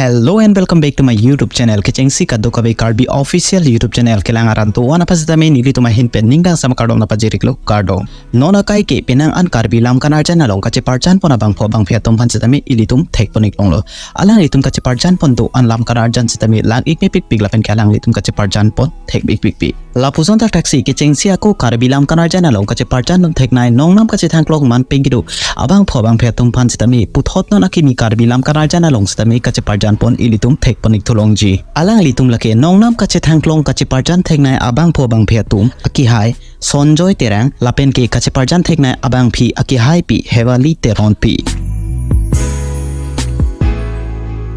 Hello and welcome back to my YouTube channel. Kechengsi kaddo kabe Karbi official YouTube channel kelangaran tu wana pasitame nili tu mahin pen ningdang sama kardom na pajiriklo kardo. Nona kai ke penang an Karbi lam kan arjan nalong kache parjan pon abang pho bang phiatom phan sitame ilitum thek ponik longlo. Alang litum kache parjan pon tu an lam kan arjan sitame lang ik me pik pik lapen kalang litum kache parjan pon thek pik pik pik. La puson tak taxi kechengsi ako Karbi lam kan arjan nalong kache parjan nom thek nai nong nam kache thanglong man pengidu abang pho bang phiatom phan sitame puthot non akimi Karbi lam kan arjan nalong sitame kache parjan pon ilitum thek ponik thulongji alang litum lake nongnam kache thanglong kache parjan theknai abang pho bang phiatum aki hai SanjayTerang lapen ke kache parjan theknai abang phi aki hai pi Hewali Teronpi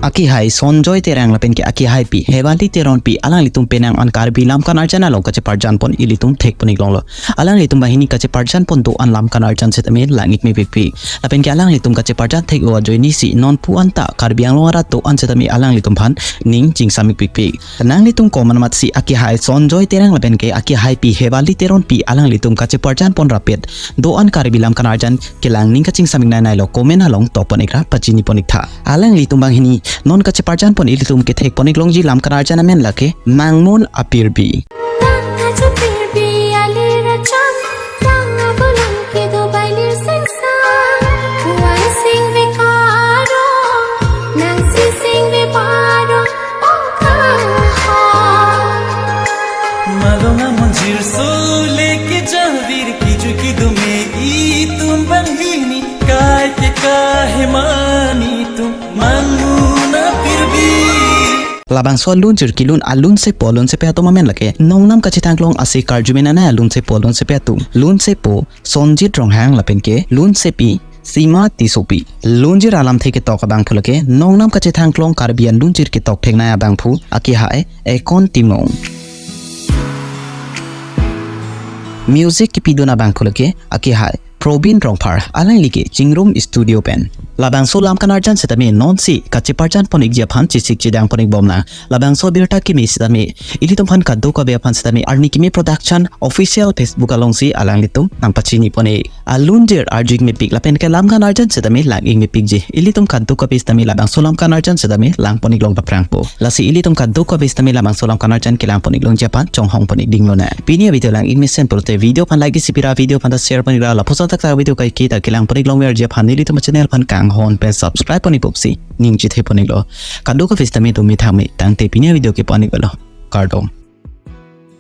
aki hai SanjayTerang lapen ke aki hai pi Hewali Teronpi alang litum penang an Karbi lam kan arjan along kache parjan pon ilitum thek ponik longlo alang litum bahini kache parjan pon do an lam kan arjan setame langik me pik lapen ke alang litum kache parjan thek o joini si non pu anta Karbi ang longara to an setame alang litum phan ning jing samik pik nang litum koman mat si aki hai SanjayTerang lapen ke aki hai pi Hewali Teronpi alang litum kache parjan pon rapet do an Karbi lam kan arjan kelang ning kaching samik nai lo komen along to ponikra pachini ponik tha alang litum bahini non kache parjan pon ilitum ke thek ponik longji lam kan arjan amen lake Mangmun Apirbi Labangso lun cirkilun alun se peatum amen lake nongnam kache thanglong ase karjumena na alun se peatum lun se po Sonjit Ronghang lapen ke lun se pi Sima tisopi lunjir alam theke tok abang phulake nongnam kache thanglong Karbian lunjir ke tok thekna abang phu aki hai ekon timong music ki piduna bang phulake aki hai Probin rongphar alang like chingrum studio pen Labangso lam kan arjan setame non si kache parjan ponik je phan chisik chidang ponik bomna Labangso birta ki mi setame ilitum phan kaddo ka be phan setame ARNIKEME PRODUCTION official Facebook along si alang litum nang pachini pone alunjer arjing me pik lapen ke lam kan arjan setame lang ing me pik je ilitum kaddo ka be setame Labangso lam kan arjan setame lang ponik long paprang po lasi ilitum kaddo ka be setame Labangso lam kan arjan ke lang ponik long japan chong hong ponik ding lo na pinia video lang ing me sample te video phan like sipira video phan share ponik la phosa tak ta video kai kita ke lang ponik long mer je phan ilitum channel phan kang hon pe subscribe poni popsi ning chi the ponik lo kaddo ka fistame to mi thame tang te pinia video ke ponik lo kardom